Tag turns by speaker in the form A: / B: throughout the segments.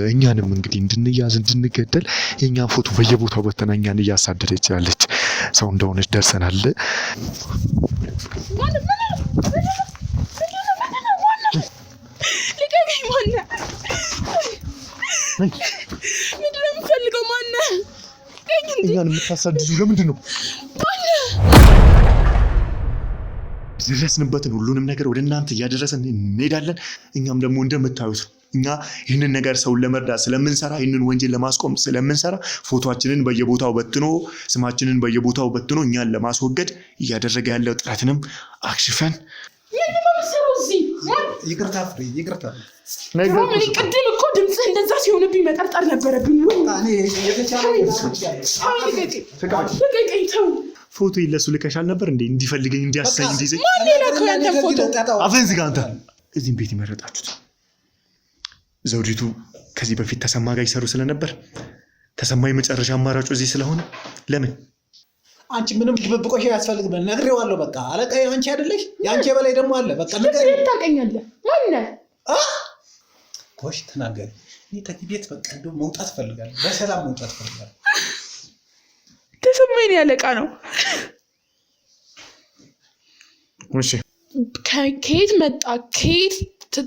A: እኛንም እንግዲህ እንድንያዝ እንድንገደል የኛን ፎቶ በየቦታው በተና እኛን እያሳደደች ያለች ሰው እንደሆነች ደርሰናል።
B: ምንድነው የምትፈልገው? ማነህ?
A: እኛን የምታሳድዱ ለምንድን ነው? ደረስንበትን ሁሉንም ነገር ወደ እናንተ እያደረሰን እንሄዳለን። እኛም ደግሞ እንደምታዩት እኛ ይህንን ነገር ሰውን ለመርዳት ስለምንሰራ ይህንን ወንጀል ለማስቆም ስለምንሰራ ፎቶአችንን በየቦታው በትኖ ስማችንን በየቦታው በትኖ እኛን ለማስወገድ እያደረገ ያለው ጥረትንም አክሽፈን
C: ይቅርታ ፍሬ ይቅርታ
B: ምን ቅድም እኮ ድምጽህ እንደዛ ሲሆንብኝ መጠርጠር ነበረብኝ።
A: ፎቶ ይለሱ ልከሻል ነበር እንዴ? እንዲፈልገኝ እንዲያሳይ እንዲዘኝ
B: ማን ላከው ያንተ ፎቶ?
A: አፈን ዝጋ አንተ። እዚህም ቤት ይመረጣችሁት ዘውዲቱ ከዚህ በፊት ተሰማ ጋር ይሰሩ ስለነበር ተሰማ የመጨረሻ አማራጩ እዚህ ስለሆነ ለምን
C: አንቺ ምንም ድብብቆሽ ያስፈልግም ነግሬዋለሁ። በቃ አለቃዬ አንቺ አይደለሽ? ያንቺ በላይ ደግሞ አለ። በቃ
B: ነገር ታቀኛለህ። ማን ነህ?
C: ኮሽ ተናገር። እኔ ከዚህ ቤት በቃ እንደው መውጣት ፈልጋለሁ። በሰላም መውጣት ፈልጋለሁ።
B: ተሰማኝ ያለቃ ነው።
A: እሺ
B: ከየት መጣ ከየት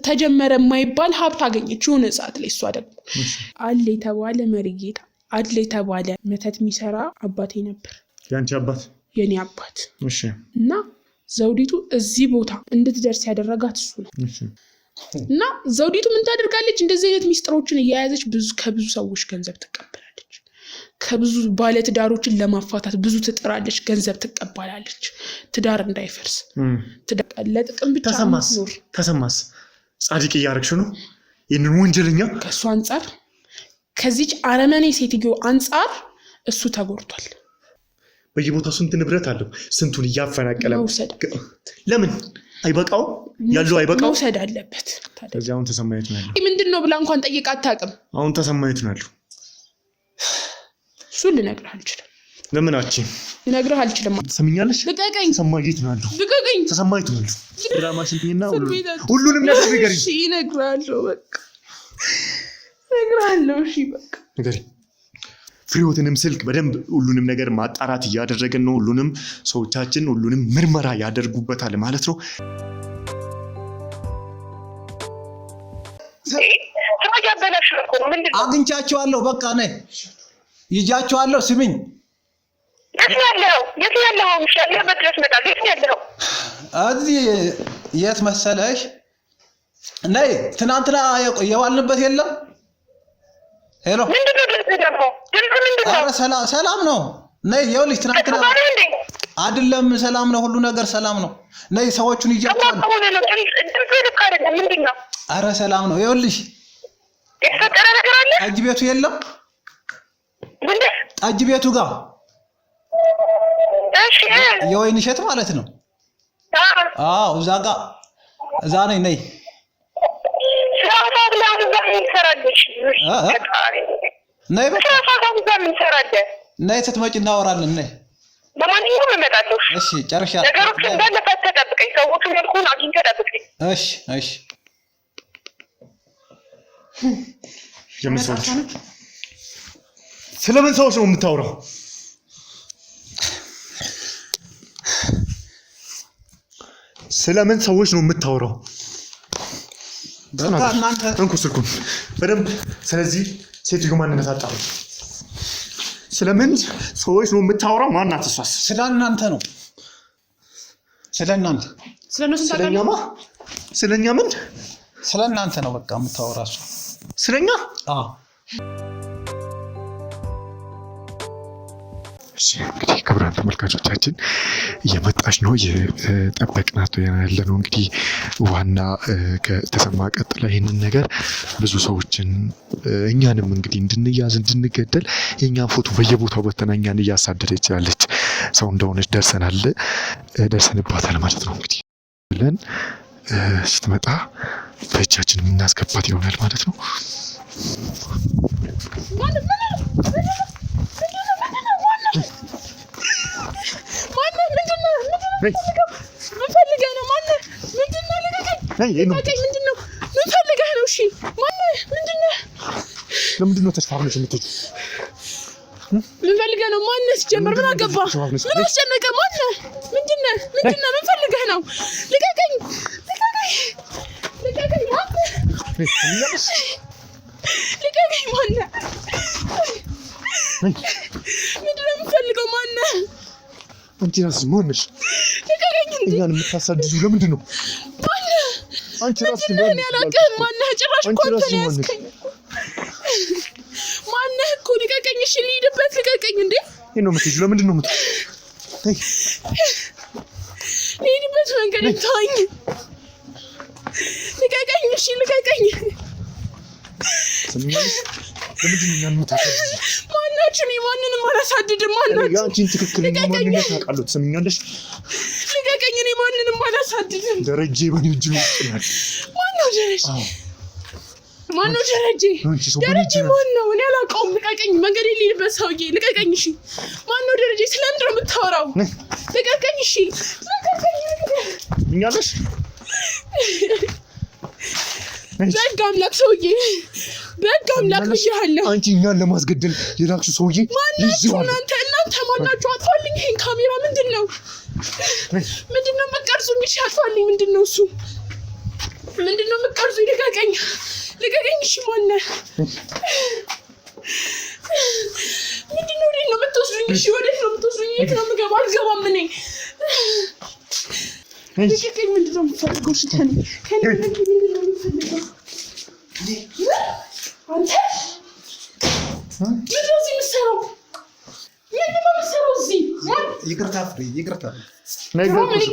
B: ተጀመረ የማይባል ሀብት አገኘች የሆነ ሰዓት ላይ። እሷ ደግሞ አለ የተባለ መሪጌታ አለ የተባለ መተት የሚሰራ አባቴ ነበር።
A: ያንቺ አባት?
B: የኔ አባት።
A: እሺ።
B: እና ዘውዲቱ እዚህ ቦታ እንድትደርስ ያደረጋት እሱ ነው።
A: እሺ።
B: እና ዘውዲቱ ምን ታደርጋለች? እንደዚህ አይነት ሚስጥሮችን እያያዘች ከብዙ ሰዎች ገንዘብ ትቀበላለች። ከብዙ ባለትዳሮችን ለማፋታት ብዙ ትጥራለች፣ ገንዘብ ትቀበላለች። ትዳር እንዳይፈርስ ለጥቅም ብቻ ነው።
A: ተሰማስ ጻድቅ እያረግሽ ነው ይህንን ወንጀለኛ።
B: ከእሱ አንጻር ከዚች አረመኔ ሴትዮ አንጻር እሱ ተጎድቷል።
A: በየቦታው ስንት ንብረት አለው፣ ስንቱን እያፈናቀለ
B: ለምን
A: አይበቃው? ያለው አይበቃው?
B: መውሰድ አለበት።
A: ታዲያ አሁን ተሰማየት ነው ያለው።
B: ምንድነው ብላ እንኳን ጠይቃ አታውቅም።
A: አሁን ተሰማየት ነው ያለው።
B: እሱን ልነግርህ አልችልም።
A: ለምን አቺ
B: ልነግርህ አልችልም።
A: ትሰሚኛለሽ?
B: ልቀቀኝ።
A: ተሰማየት ነው ያለው።
B: ልቀቀኝ።
A: ተሰማየት ነው ያለው። ድራማሽንና ሁሉንም ነገር ንገሪኝ።
B: እሺ እነግርሃለሁ። በቃ እነግርሃለሁ። እሺ በቃ
A: ንገሪኝ። ፍሬዎትንም ስልክ በደንብ ሁሉንም ነገር ማጣራት እያደረገን ነው። ሁሉንም ሰዎቻችን ሁሉንም ምርመራ ያደርጉበታል ማለት ነው።
C: አግኝቻቸዋለሁ። በቃ ነይ ይጃቸዋለሁ። ስሚኝ
D: የት ያለው?
C: እዚህ የት መሰለሽ? ነይ ትናንትና የዋልንበት የለም። ሄሎ ሰላም ነው። ነይ ይኸውልሽ፣ ትናንትና አይደለም ሰላም ነው፣ ሁሉ ነገር ሰላም ነው። ነይ ሰዎቹን ይጃቸዋለሁ። ኧረ ሰላም ነው። ይኸውልሽ ጠጅ ቤቱ የለም? ጠጅ ቤቱ ጋር የወይን እሸት ማለት ነው። አዎ እዛ ጋር እዛ ነኝ። ነይ ነይ በቃ ነይ፣ ስትመጪ እናወራለን። ነይ
D: በማንኛውም እመጣለሁ።
C: እሺ ጨርሻለሁ።
D: ነገሮች እንዳለ ፈተህ ጠብቀኝ። ሰዎቹ መልኩን አግኝተህ ጠብቀኝ።
C: እሺ እሺ።
A: ስለምን ሰዎች ነው የምታወራው? ስለምን ሰዎች ነው የምታወራው?
C: እናንተ
A: እንኩ ስልኩን በደንብ። ስለዚህ ሴትዮ ማንነት አጣሩ። ስለምን ሰዎች ነው የምታወራው? ማናት እሷስ?
C: ስለናንተ ነው። ስለናንተ
A: ስለኛማ? ስለኛ ምን?
C: ስለናንተ ነው በቃ የምታወራው እሷ።
A: ስለኛ?
C: አዎ።
A: እሺ እንግዲህ ክቡራን ተመልካቾቻችን እየመጣች ነው፣ የጠበቅናት ያለነው እንግዲህ ዋና ከተሰማ ቀጥላ ይህንን ነገር ብዙ ሰዎችን እኛንም እንግዲህ እንድንያዝ እንድንገደል የእኛን ፎቶ በየቦታው በተና እኛን እያሳደደች ያለች ሰው እንደሆነች ደርሰንባታል ማለት ነው። እንግዲህ ብለን ስትመጣ በእጃችን የምናስገባት ይሆናል ማለት ነው።
B: ምን ፈልገህ ነው? እሺ ማነህ? ምንድነው?
A: ለምንድን ነው ተስፋ ሆነሽ የምትሄጂው?
B: ምን ፈልገህ ነው? ማነስ ጀመር? ምን አገባ? ምን አስጨነቀ? ማነህ? ምንድነው? ምን ፈልገህ ነው? ልቀቀኝ! ልቀቀኝ! ማነህ? ምንድነው የምትፈልገው? ማነህ?
A: አንቺ ራስሽ ማን ነሽ?
B: ልቀቀኝ!
A: እኛን የምታሳድጂው ለምንድን ነው?
B: ማነህ?
A: አንቺ ራስሽ
B: ማን ያላቀህ? ማነህ? ጭራሽ እኮ አንተ ነው ያዝከኝ። ማነህ እኮ? ልቀቀኝ! እሺ ልሂድበት። ልቀቀኝ! እንዴ
A: ይሄን ነው የምትሄጂው? ለምንድን ነው የምትሄጂው?
B: ልሂድበት መንገድ ተወኝ። ልቀቀኝ! እሺ ልቀቀኝ!
A: ሰምኛለሽ? ለምንድን ነው እኛን የምታሳድጂው?
B: ማናችሁ? እኔ ማንንም አላሳድድም። ማናችሁ?
A: የአንቺን ትክክለኛ ማንነት አውቃለሁ። ትሰምኛለሽ?
B: ልቀቀኝ! እኔ ማንንም አላሳድድም።
A: ደረጀ በኔ እጅ ነው ያለው።
B: ማነው ደረጀ? ማነው ደረጀ? ደረጀ ማነው? እኔ አላውቀውም። ልቀቀኝ! መንገድ የሌለበት ሰውዬ ልቀቀኝ! እሺ ማነው ደረጀ? ስለምንድን ነው የምታወራው? ልቀቀኝ! እሺ ልቀቀኝ!
A: ምኛለሽ?
B: በሕግ አምላክ ሰውዬ፣ በሕግ አምላክ ብያለሁ።
A: አንቺ እኛን ለማስገደል የላክሽው ሰውዬ
B: ማናችሁ? እናንተ ማናችሁ? አጥፋልኝ ይሄን ካሜራ። ምንድን ነው የምትቀርጹኝ? እሺ አጥፋልኝ። ምንድን ነው እሱ? ምንድን ነው የምትቀርጹኝ? ልቀቀኝ! ልቀቀኝ! እሺ ማነህ? ምንድን ነው? ወዴት ነው የምትወስዱኝ? እሺ ወዴት ነው የምትወስዱኝ? የት ነው የምገባው? አልገባም እኔ። ልቀቀኝ! ምንድን ነው የምትፈልገው? እሺ ከእኔ ምንድን ነው የምትፈልገው? አንተ ምንድን ነው እዚህ የምትሰራው? ምንድን ነው የምትሰራው እዚህ?
C: ይቅርታ ፍሬ፣ ይቅርታ።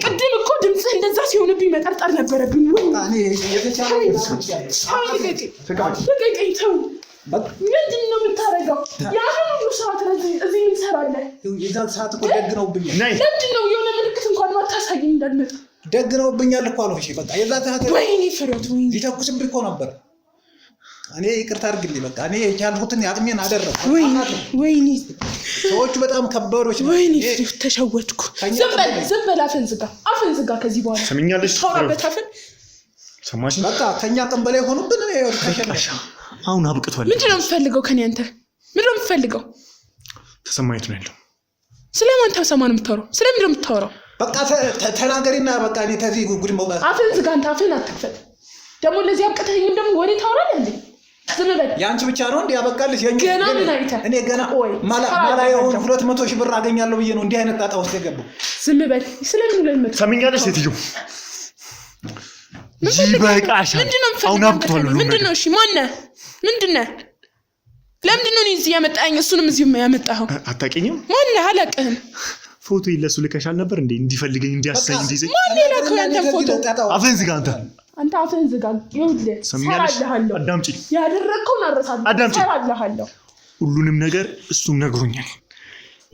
B: ቅድም እኮ ድምፅህ እንደዛ ሲሆንብኝ መጠርጠር ነበረብኝ። ልቀቀኝ! ተው! ምንድን ነው የምታደርገው? ያንን ሁሉ ሰዓት እዚህ ምን ትሰራለህ?
C: የዛን ሰዓት እኮ ደግነውብኛል።
B: ለምንድን ነው የሆነ ምልክት እንኳን ማታሳየኝ? እንዳልመጣ
C: ደግነውብኛል እኮ አልኩሽ። በቃ የዛን ሰዓት
B: ወይኔ ፍሬዎት፣ ወይኔ
C: ሊተኩስብኝ እኮ ነበር። እኔ ይቅርታ አድርግልኝ። በቃ እኔ ያልኩትን አቅሜን አደረኩ።
B: ወይኔ
C: ሰዎቹ በጣም ከበዶች ነው።
B: ወይኔ ፍሬዎት፣ ተሸወድኩ። ዝም በል፣ አፍን ዝጋ። ከዚህ በኋላ
A: ሰምኛለሽ?
B: ታወራበት አፍን።
A: ሰማሽ?
C: በቃ ከኛ ቀን በላይ ሆኑብን።
A: አሁን አብቅቷል።
B: ምንድን ነው የምትፈልገው ከኔ? አንተ ምንድን ነው የምትፈልገው?
A: ተሰማይት ነው ያለው።
B: ስለማን ተሰማ ነው የምታወራው? ስለምንድን ነው የምታወራው?
C: በቃ ተናገሪና በቃ እኔ ከዚህ ጉድ መውጣት።
B: አፍን ዝጋ። አንተ አፍን አትክፈት። ደግሞ ለዚህ አብቅተኸኝም ደግሞ ወሬ ታወራለህ እንዴ? ዝም በል።
C: የአንቺ ብቻ ነው እንዴ ያበቃልሽ?
B: ገና ምን አይተህ?
C: እኔ ገና ማላ የሆን 200 ሺህ ብር አገኛለሁ ብዬ ነው እንዲህ አይነት ጣጣ ውስጥ የገባው።
B: ዝም በል። ስለምን ላይ መጣ?
A: ሰምኛለሽ? ሴትዮ ይበቃሻል። አሁን አብቅቷል።
B: ምንድን ነው? እሺ ማነህ? ምንድን ነህ? ለምንድን ነው እዚህ ያመጣኸኝ? እሱንም እዚህ ያመጣኸው?
A: አታውቂኝም?
B: ማነህ? አላውቅህም።
A: ፎቶ ይለሱ ልከሻል ነበር እንዴ? እንዲፈልገኝ እንዲያሳይ እንዲይዘኝ።
B: ማን የላከው ያንተን ፎቶ?
A: አፍህን ዝጋ አንተ
B: አፍህን ዝጋ። ይኸውልህ እሰራልሃለሁ።
A: አዳምጪኝ።
B: ያደረግከውን አረሳለሁ። እሰራልሃለሁ።
A: ሁሉንም ነገር እሱም ነግሮኛል።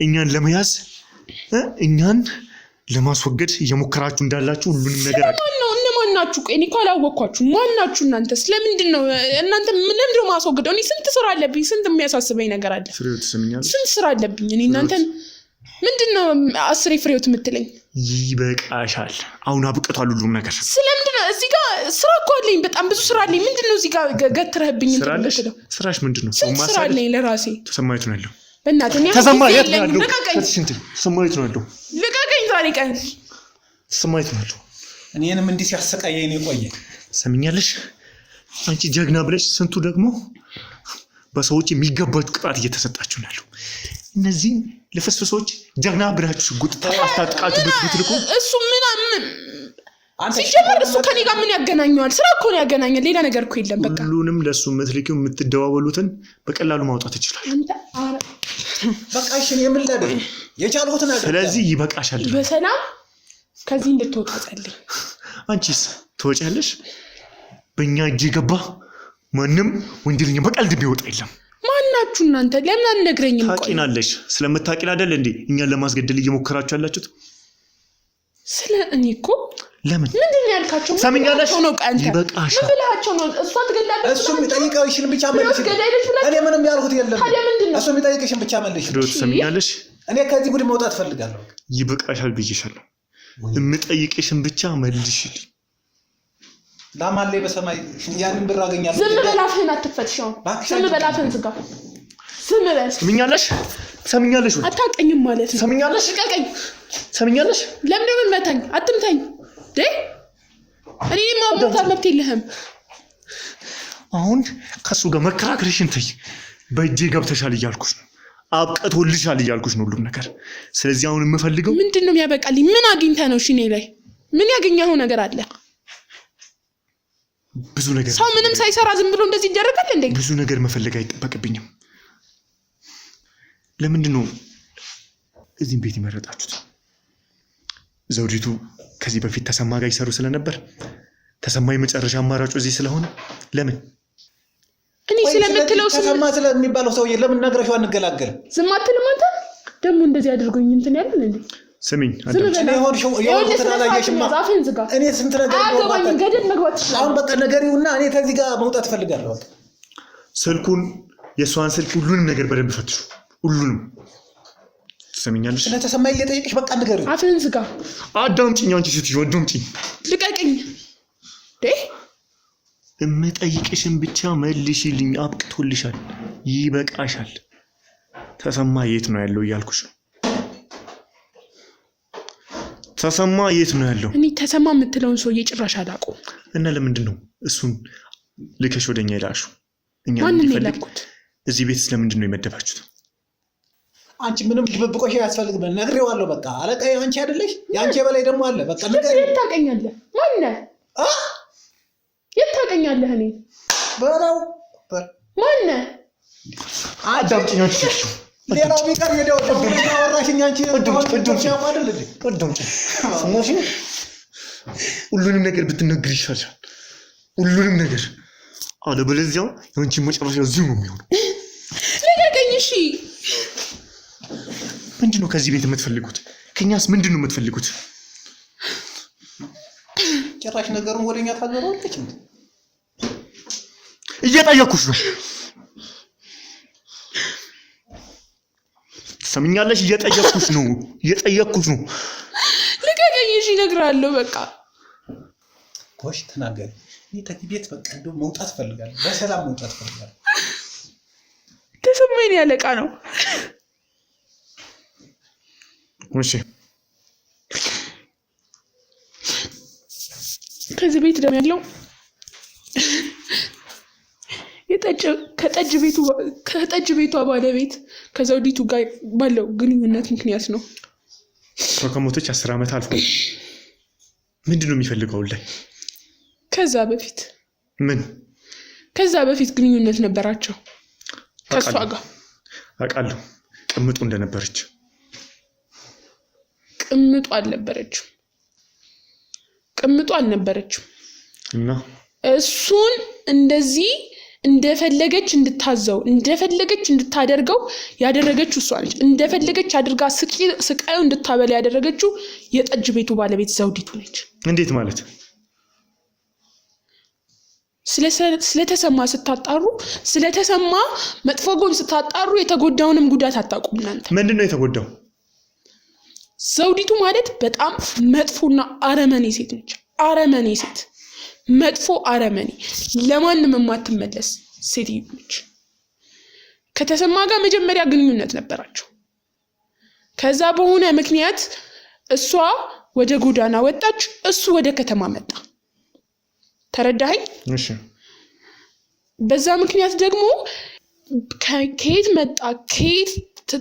A: እኛን ለመያዝ እኛን ለማስወገድ እየሞከራችሁ እንዳላችሁ ሁሉንም ነገር
B: እነማን ናችሁ? እኔ እኮ አላወቅኳችሁም። ማን ናችሁ እናንተ? ስለምንድን ነው እናንተ ለምንድን ነው ማስወገደው? እኔ ስንት ስራ አለብኝ። ስንት የሚያሳስበኝ ነገር አለ። ስንት ስራ አለብኝ እኔ እናንተን ምንድን ነው 10 ፍሬዎት የምትለኝ?
A: ይበቃሻል። አሁን አብቅቷል ሁሉም ነገር።
B: ስለምንድን ነው እዚህ ጋር ስራ እኮ አለኝ፣ በጣም ብዙ ስራ አለኝ። ምንድን ነው እዚህ ጋር ገትረህብኝ?
A: ስራሽ ምንድን ነው?
B: ስራ አለኝ ለራሴ።
A: ተሰማይቱ ነው ያለው።
B: በእናትህ እኔ
A: ተሰማይቱ ነው ያለው።
B: ልቀቀኝ። ዛሬ ቀን
A: ተሰማይቱ ነው ያለው።
C: እኔንም እንዲህ ሲያሰቃየኝ ነው የቆየ።
A: ሰምኛለሽ? አንቺ ጀግና ብለሽ ስንቱ ደግሞ በሰዎች የሚገባችሁ ቅጣት እየተሰጣችሁ ነው ያለው። እነዚህ ለፍስፍሶች ጀግና ብላችሁ ሽጉጥ አስታጥቃችሁ ብትልኩ
B: እሱ ሲጀመር እሱ ከኔ ጋር ምን ያገናኘዋል? ስራ እኮ ነው ያገናኛል። ሌላ ነገር እኮ የለም። በቃ
A: ሁሉንም ለሱ የምትልኪው የምትደዋወሉትን በቀላሉ ማውጣት ይችላል።
C: በቃ እሺ የምን ላድር የቻልኩትን አድርግ።
A: ስለዚህ ይበቃሻል።
B: በሰላም ከዚህ እንድትወጣ ጸልይ።
A: አንቺስ ትወጪያለሽ? በእኛ እጅ የገባ ማንም ወንጀለኛ በቀልድ ቢወጣ የለም።
B: ማናችሁ እናንተ? ለምን አልነግረኝም?
A: ታቂናለሽ። ስለምታቂን አይደል እንዴ እኛን ለማስገደል እየሞከራችሁ ያላችሁት?
B: ስለ እኔ እኮ
A: ለምን
B: ምንድን ነው ያልካቸው?
A: ሰምኛለሽ?
B: ይበቃሻል። ምን ብለሃቸው ነው? እሷ ትገላለች።
C: እሱ የሚጠይቀሽን ብቻ መልሽ። እኔ ምንም ያልኩት የለም። እሱ የሚጠይቀሽን ብቻ መልሽ።
A: ሰምኛለሽ?
C: እኔ ከዚህ ጉድ መውጣት ፈልጋለሁ።
A: ይበቃሻል ብዬሻለሁ። የምጠይቅሽን ብቻ መልሽልኝ።
C: ላማሌ በሰማይ ያንን ብር አገኛለሁ
B: ዝም በላፍህን አትፈትሽው ዝም በላፍህን ዝጋ ዝም በል
A: ሰምኛለሽ
B: አታቀኝም ማለት ነው
A: ሰምኛለሽ ቀቀኝ ሰምኛለሽ
B: ለምን ምን መታኝ አትምታኝ እኔ ማውጣት መብት የለህም
A: አሁን ከሱ ጋር መከራከርሽን ተይ በእጄ ገብተሻል እያልኩሽ ነው አብቀቶልሻል እያልኩሽ ነው ሁሉም ነገር ስለዚህ አሁን የምፈልገው
B: ምንድነው የሚያበቃልኝ ምን አግኝተህ ነው እሺ እኔ ላይ ምን ያገኘኸው ነገር አለ
A: ብዙ ነገር
B: ሰው ምንም ሳይሰራ ዝም ብሎ እንደዚህ ይደረጋል እንዴ
A: ብዙ ነገር መፈለግ አይጠበቅብኝም ለምንድነው እዚህም ቤት ይመረጣችሁት ዘውዲቱ ከዚህ በፊት ተሰማ ጋር ይሰሩ ስለነበር ተሰማ የመጨረሻ አማራጩ እዚህ ስለሆነ ለምን
B: እኔ ስለምትለው
C: ተሰማ ስለሚባለው ሰውዬ ለምን ነግረሽው አንገላገል
B: ዝም አትልም አንተ ደግሞ እንደዚህ አድርጎኝ እንትን ያለን እንዴ
A: ስሚኝ
C: እኔ ሆን ተናላየሽማ እኔ ስንት ነገር
B: አገባኝ ገደል መግባት ይችላል
C: አሁን በቃ ነገሪውና እኔ ከዚህ ጋር መውጣት ፈልጋለሁ በቃ
A: ስልኩን የሷን ስልክ ሁሉንም ነገር በደንብ ፈትሹ ሁሉንም ትሰሚኛለሽ
C: ስለተሰማይ ለጠይቅሽ በቃ ነገሪው
B: አፍህን ዝጋ
A: አዳምጪኝ አንቺ ስትይ አዳምጪኝ
B: ልቀቀኝ
A: እምጠይቅሽን ብቻ መልሽልኝ አብቅቶልሻል ይበቃሻል ተሰማ የት ነው ያለው እያልኩሽ ተሰማ የት ነው ያለው
B: እኔ ተሰማ የምትለውን ሰው እየጭራሽ አላውቀው
A: እና ለምንድን ነው እሱን ልከሽ ወደኛ ይላሹ እኛ
B: እንፈልግኩት
A: እዚህ ቤት ስለምንድን ነው የመደባችሁት
C: አንቺ ምንም ድብብቆሽ ያስፈልግም ነግሬዋለሁ በቃ አለቃዬ አንቺ አይደለሽ ያንቺ በላይ ደግሞ አለ በቃ ነገር
B: ታቀኛለህ ማን ነህ የታቀኛለህ እኔ
C: በራው
B: ማን ነህ
A: አዳምጪኝ አንቺ
C: ሌላው ቢቀር ሄደው ወራሽኝ አንቺ
A: ሁሉንም ነገር ብትነግር ይሻላል ሁሉንም ነገር አለበለዚያ አንቺ መጨረሻ እዚሁ ነው የሚሆነው
B: ልቀቀኝ እሺ
A: ምንድነው ከዚህ ቤት የምትፈልጉት ከኛስ ምንድነው የምትፈልጉት
C: ጭራሽ ነገሩን ወደኛ ታዘራለች እንዴ
A: እየጠየኩሽ ነው ሰምኛለሽ እየጠየኩሽ ነው
B: ልቀቀኝ እሺ እነግርሃለሁ በቃ
C: ኮሽ ተናገር እኔ ከዚህ ቤት በቃ እንደው መውጣት ፈልጋለሁ በሰላም መውጣት ፈልጋለሁ
B: ተሰማኝ ያለቃ ነው
A: እሺ
B: ከዚህ ቤት ደግሞ ያለው ከጠጅ ቤቷ ባለቤት ከዘውዲቱ ጋር ባለው ግንኙነት ምክንያት ነው
A: ከሞተች 10 ዓመት አልፎ ምንድነው የሚፈልገው ላይ ከዛ በፊት ግንኙነት ነበራቸው ከሷ ጋር አቃለሁ ቅምጡ እንደነበረች ቅምጡ አልነበረችም እና
B: እሱን እንደዚህ እንደፈለገች እንድታዘው እንደፈለገች እንድታደርገው ያደረገችው እሷ ነች እንደፈለገች አድርጋ ስቃዩ እንድታበላ ያደረገችው የጠጅ ቤቱ ባለቤት ዘውዲቱ ነች
A: እንዴት ማለት
B: ስለተሰማ ስታጣሩ ስለተሰማ መጥፎ ጎን ስታጣሩ የተጎዳውንም ጉዳት አጣቁም እናንተ
A: ምንድነው የተጎዳው
B: ዘውዲቱ ማለት በጣም መጥፎና አረመኔ ሴት ነች አረመኔ ሴት መጥፎ አረመኔ ለማንም የማትመለስ ሴት ነች ከተሰማ ጋር መጀመሪያ ግንኙነት ነበራቸው ከዛ በሆነ ምክንያት እሷ ወደ ጎዳና ወጣች እሱ ወደ ከተማ መጣ ተረዳኸኝ
A: እሺ
B: በዛ ምክንያት ደግሞ ከየት መጣ ከየት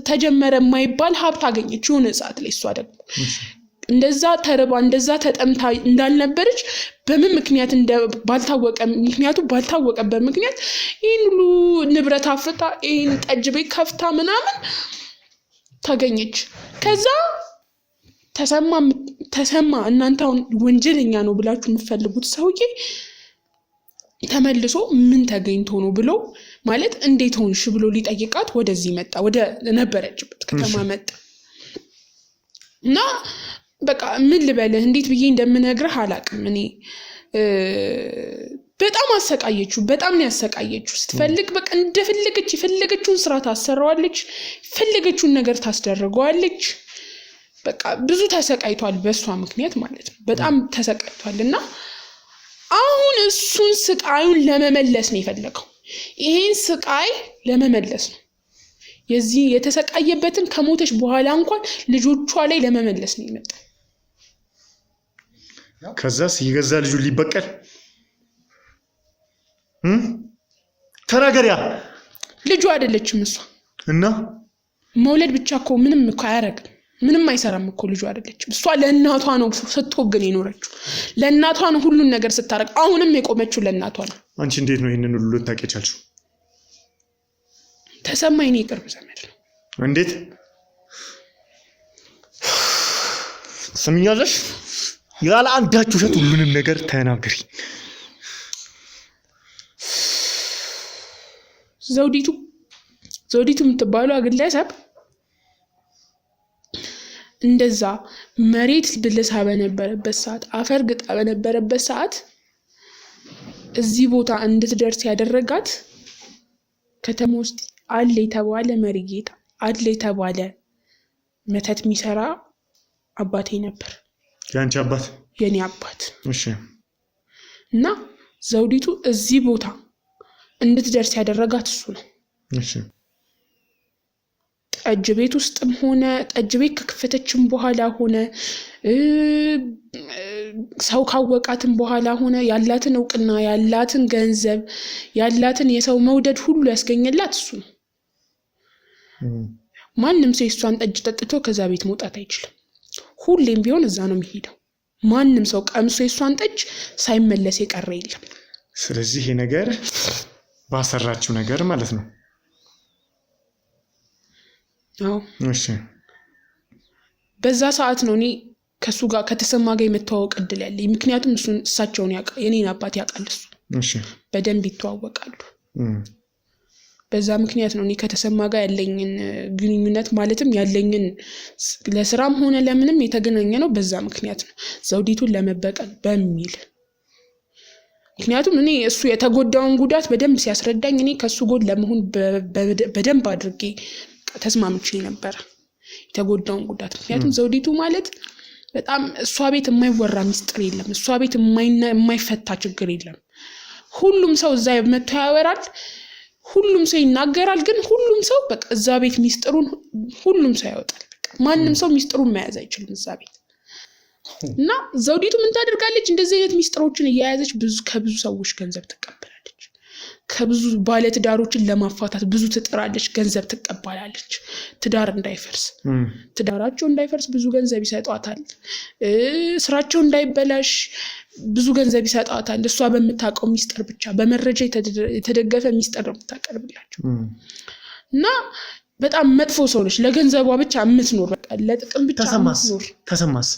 B: ተጀመረ የማይባል ሀብት አገኘች የሆነ ሰዓት ላይ እሷ ደግሞ እንደዛ ተርባ እንደዛ ተጠምታ እንዳልነበረች በምን ምክንያት ባልታወቀበት ምክንያት ይህን ሁሉ ንብረት አፍታ ይህን ጠጅ ቤት ከፍታ ምናምን ታገኘች ከዛ ተሰማ እናንተ አሁን ወንጀለኛ ነው ብላችሁ የምትፈልጉት ሰውዬ ተመልሶ ምን ተገኝቶ ነው ብሎ ማለት እንዴት ሆንሽ ብሎ ሊጠይቃት ወደዚህ መጣ ወደ ነበረችበት ከተማ መጣ እና በቃ ምን ልበልህ እንዴት ብዬ እንደምነግርህ አላቅም እኔ በጣም አሰቃየችው በጣም ነው ያሰቃየችው ስትፈልግ በቃ እንደፈለገች የፈለገችውን ስራ ታሰራዋለች ፈለገችውን ነገር ታስደርገዋለች በቃ ብዙ ተሰቃይቷል በሷ ምክንያት ማለት ነው በጣም ተሰቃይቷልና አሁን አሁን እሱን ስቃዩን ለመመለስ ነው የፈለገው። ይሄን ስቃይ ለመመለስ ነው የዚህ የተሰቃየበትን ከሞተች በኋላ እንኳን ልጆቿ ላይ ለመመለስ ነው የመጣው።
A: ከዛስ ይገዛ ልጁ ሊበቀል ተናገሪያ
B: ልጁ አይደለችም እሷ
A: እና
B: መውለድ ብቻ እኮ ምንም እኮ አያረግም፣ ምንም አይሰራም እኮ ልጁ አይደለችም እሷ። ለእናቷ ነው ስትወግን የኖረችው፣ ለእናቷ ነው ሁሉን ነገር ስታረግ፣ አሁንም የቆመችው ለእናቷ ነው።
A: አንቺ እንዴት ነው ይሄንን ሁሉ ልታውቂ የቻልሽው?
B: ተሰማኝ ነው የቅርብ ዘመድ ነው።
A: እንዴት ስምኛለሽ? ያለ አንዳች ውሸት ሁሉንም ነገር ተናገሪ።
B: ዘውዲቱ የምትባለው ግለሰብ እንደዛ መሬት ልሳ በነበረበት ሰዓት፣ አፈር ግጣ በነበረበት ሰዓት እዚህ ቦታ እንድትደርስ ያደረጋት ከተማ ውስጥ አለ የተባለ መሪጌታ አለ የተባለ መተት የሚሰራ አባቴ ነበር።
A: ያንቺ አባት?
B: የኔ አባት።
A: እሺ።
B: እና ዘውዲቱ እዚህ ቦታ እንድትደርስ ያደረጋት እሱ ነው።
A: እሺ።
B: ጠጅ ቤት ውስጥም ሆነ ጠጅ ቤት ከከፈተችም በኋላ ሆነ ሰው ካወቃትም በኋላ ሆነ ያላትን እውቅና፣ ያላትን ገንዘብ፣ ያላትን የሰው መውደድ ሁሉ ያስገኘላት እሱ ነው። ማንም ሰው እሷን ጠጅ ጠጥቶ ከዛ ቤት መውጣት አይችልም። ሁሌም ቢሆን እዛ ነው የሚሄደው። ማንም ሰው ቀምሶ የሷን ጠጅ ሳይመለስ የቀረ የለም።
A: ስለዚህ ይሄ ነገር ባሰራችው ነገር ማለት ነው።
B: አዎ።
A: እሺ።
B: በዛ ሰዓት ነው እኔ ከሱ ጋር ከተሰማ ጋር የመተዋወቅ እድል ያለኝ። ምክንያቱም እሳቸውን ያውቃል፣ የኔን አባት ያውቃል እሱ።
A: እሺ።
B: በደንብ ይተዋወቃሉ። በዛ ምክንያት ነው እኔ ከተሰማ ጋር ያለኝን ግንኙነት ማለትም ያለኝን ለስራም ሆነ ለምንም የተገናኘ ነው። በዛ ምክንያት ነው ዘውዲቱን ለመበቀል በሚል። ምክንያቱም እኔ እሱ የተጎዳውን ጉዳት በደንብ ሲያስረዳኝ እኔ ከሱ ጎን ለመሆን በደንብ አድርጌ ተስማምቼ ነበር የተጎዳውን ጉዳት። ምክንያቱም ዘውዲቱ ማለት በጣም እሷ ቤት የማይወራ ሚስጥር የለም፣ እሷ ቤት የማይፈታ ችግር የለም። ሁሉም ሰው እዛ መጥቶ ያወራል፣ ሁሉም ሰው ይናገራል። ግን ሁሉም ሰው በቃ እዛ ቤት ሚስጥሩን ሁሉም ሰው ያወጣል። በቃ ማንም ሰው ሚስጥሩን መያዝ አይችልም እዛ ቤት። እና ዘውዲቱ ምን ታደርጋለች? እንደዚህ አይነት ሚስጥሮችን እያያዘች ከብዙ ሰዎች ገንዘብ ትቀበላለች። ከብዙ ባለትዳሮችን ለማፋታት ብዙ ትጥራለች፣ ገንዘብ ትቀበላለች። ትዳር እንዳይፈርስ ትዳራቸው እንዳይፈርስ ብዙ ገንዘብ ይሰጧታል። ስራቸው እንዳይበላሽ ብዙ ገንዘብ ይሰጧታል። እሷ በምታውቀው ሚስጥር ብቻ በመረጃ የተደገፈ ሚስጥር ነው የምታቀርብላቸው። እና በጣም መጥፎ ሰው ነች። ለገንዘቧ ብቻ የምትኖር በቃ ለጥቅም ብቻ የምትኖር።
A: ተሰማስ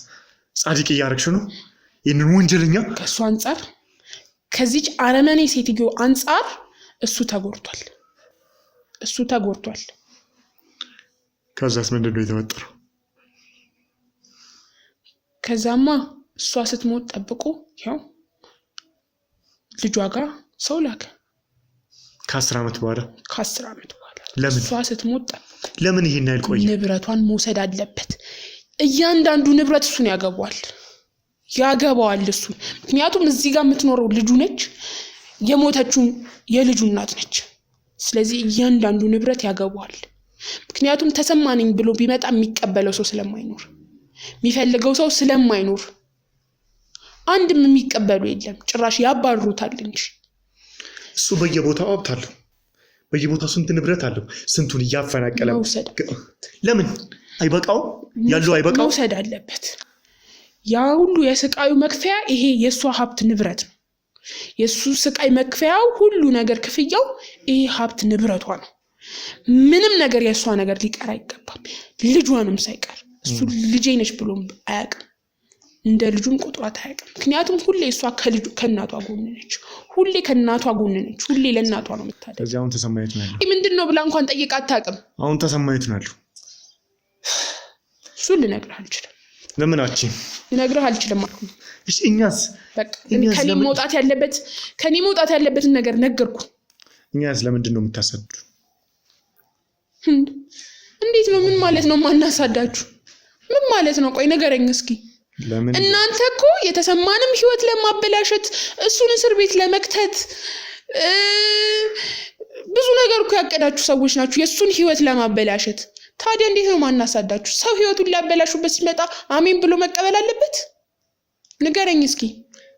A: ጻድቅ እያረግሽ ነው ይህንን ወንጀለኛ።
B: ከእሱ አንጻር ከዚች አረመኔ ሴትዮ አንጻር እሱ ተጎድቷል።
A: ከዛስ ምንድነው የተፈጠረው?
B: ከዛማ እሷ ስትሞት ጠብቆ ያው ልጇ ጋር ሰው ላከ።
A: ከ10 ዓመት በኋላ
B: ለምን እሷ ስትሞት ጠብቆ
A: ለምን ይሄን ያህል ቆየ?
B: ንብረቷን መውሰድ አለበት። እያንዳንዱ ንብረት እሱን ያገባዋል እሱ። ምክንያቱም እዚህ ጋር የምትኖረው ልጁ ነች፣ የሞተችው የልጁ እናት ነች። ስለዚህ እያንዳንዱ ንብረት ያገባዋል። ምክንያቱም ተሰማነኝ ብሎ ቢመጣ የሚቀበለው ሰው ስለማይኖር፣ የሚፈልገው ሰው ስለማይኖር አንድም የሚቀበሉ የለም። ጭራሽ ያባሩታል እንጂ
A: እሱ በየቦታው ሀብት አለው፣ በየቦታው ስንት ንብረት አለው። ስንቱን እያፈናቀለ ለምን አይበቃው? ያለው አይበቃው?
B: መውሰድ አለበት። ያ ሁሉ የስቃዩ መክፈያ ይሄ የእሷ ሀብት ንብረት ነው። የእሱ ስቃይ መክፈያው ሁሉ ነገር ክፍያው ይሄ ሀብት ንብረቷ ነው። ምንም ነገር የእሷ ነገር ሊቀር አይገባም፣ ልጇንም ሳይቀር። እሱ ልጄ ነች ብሎም አያውቅም፣ እንደ ልጁም ቁጥሯት አያውቅም። ምክንያቱም ሁሌ እሷ ከእናቷ ጎን ነች፣ ሁሌ ከእናቷ ጎን ነች፣ ሁሌ ለእናቷ ነው የምታደርገው።
A: እዚህ አሁን ተሰማየት ነው ያለው።
B: ምንድን ነው ብላ እንኳን ጠይቃ አታውቅም።
A: አሁን ተሰማየት ነው ያለው።
B: እሱን ልነግርህ አልችልም።
A: ለምን አቺ
B: ልነግርህ አልችልም አልኩ።
A: እሺ እኛስ
B: በቃ ከኔ መውጣት ያለበትን ነገር ነገርኩ።
A: እኛስ ለምንድን ነው የምታሳድዱ?
B: እንዴት ነው? ምን ማለት ነው ማናሳዳችሁ? ምን ማለት ነው? ቆይ ንገረኝ እስኪ። እናንተ እኮ የተሰማንም ህይወት ለማበላሸት እሱን እስር ቤት ለመክተት ብዙ ነገር እኮ ያቀዳችሁ ሰዎች ናችሁ የሱን ህይወት ለማበላሸት። ታዲያ እንዴት ነው ማናሳዳችሁ? ሰው ህይወቱን ሊያበላሹበት ሲመጣ አሜን ብሎ መቀበል አለበት? ንገረኝ እስኪ።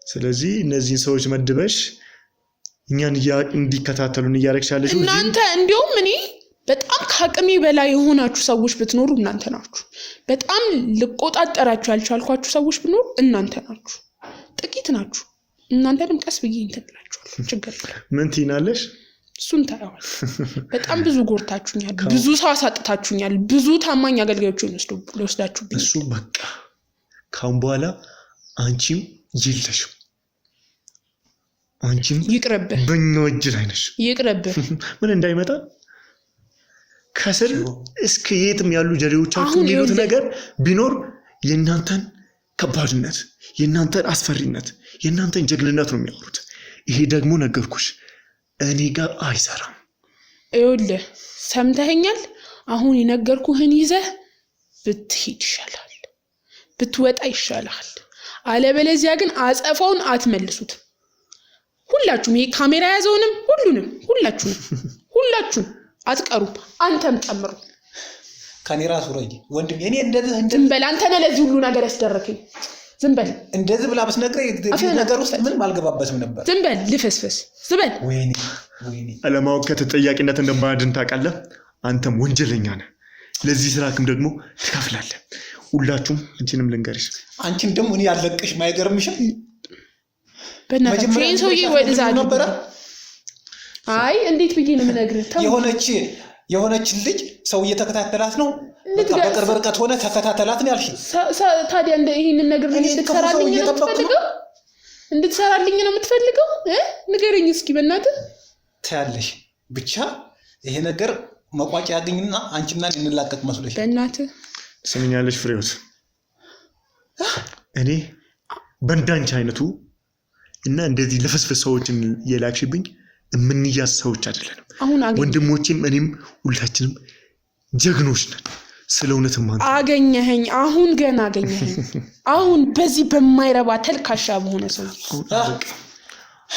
A: ስለዚህ እነዚህን ሰዎች መድበሽ እኛን እንዲከታተሉን እያረግሻለሽ።
B: እናንተ እንዲያውም እኔ በጣም ከአቅሜ በላይ የሆናችሁ ሰዎች ብትኖሩ እናንተ ናችሁ። በጣም ልቆጣጠራችሁ ያልቻልኳችሁ ሰዎች ብትኖሩ እናንተ ናችሁ። ጥቂት ናችሁ። እናንተንም ቀስ ብዬ እንትላችኋለሁ። ችግር የለም።
A: ምን ትይናለሽ?
B: እሱን ታያዋል። በጣም ብዙ ጎርታችሁኛል፣ ብዙ ሰው አሳጥታችሁኛል፣ ብዙ ታማኝ አገልጋዮችን ወስዳችሁብኝ።
A: እሱ በቃ ካሁን በኋላ አንቺም ይልተሽም አንቺም
B: ይቅርብህ።
A: በእኛ እጅ ላይ ነሽ።
B: ይቅርብህ።
A: ምን እንዳይመጣ ከስር እስከ የትም ያሉ ጀሌዎቻችሁ የሚሉት ነገር ቢኖር የእናንተን ከባድነት፣ የእናንተን አስፈሪነት፣ የእናንተን ጀግንነት ነው የሚያወሩት። ይሄ ደግሞ ነገርኩሽ እኔ ጋር አይሰራም።
B: ይኸውልህ ሰምተኸኛል? አሁን የነገርኩህን ይዘህ ብትሄድ ይሻላል፣ ብትወጣ ይሻላል። አለበለዚያ ግን አጸፋውን አትመልሱት። ሁላችሁም ይሄ ካሜራ ያዘውንም ሁላችሁም አትቀሩም። አንተም ጨምሩ።
C: ከኔ ራስ ወረጂ ወንድም እኔ እንደዚህ
B: ዝም በል። አንተ ነህ ለዚህ ሁሉ ነገር ያስደረከኝ። ዝም በል።
C: እንደዚህ ብላ በስነግረኝ ነገር ውስጥ ምንም አልገባበትም ነበር።
B: ዝም በል ልፍስፍስ። ዝም በል።
C: ወይኔ
A: አለማወቅ ከተጠያቂነት እንደማያድን ታውቃለህ። አንተም ወንጀለኛ ነህ። ለዚህ ስራክም ደግሞ ትከፍላለህ። ሁላችሁም አንቺንም ልንገርሽ።
C: አንቺን ደግሞ እኔ ያለቅሽ ማይገርምሽም?
B: በእናትህ ሰውዬ ወደዛ ነበር። አይ እንዴት ብዬ ነው የምነግርህ?
C: የሆነች ልጅ ሰው እየተከታተላት ነው። በቅርብ ርቀት ሆነ ተከታተላት ነው ያልሽ።
B: ታዲያ ይሄንን ነገር እንድትሰራልኝ ነው የምትፈልገው? ንገረኝ እስኪ በእናትህ።
C: ታያለሽ ብቻ ይሄ ነገር መቋጫ ያገኝና አንቺና እንላቀቅ መስሎሽ።
B: በእናትህ
A: ስምኛለሽ ፍሬዎት፣ እኔ በእንዳንቺ አይነቱ እና እንደዚህ ለፍስፍስ ሰዎችን የላክሽብኝ የምንያዝ ሰዎች አይደለንም። ወንድሞቼም እኔም ሁላችንም ጀግኖች ነን። ስለ እውነትም
B: አገኘኸኝ። አሁን ገና አገኘኸኝ። አሁን በዚህ በማይረባ ተልካሻ በሆነ ሰው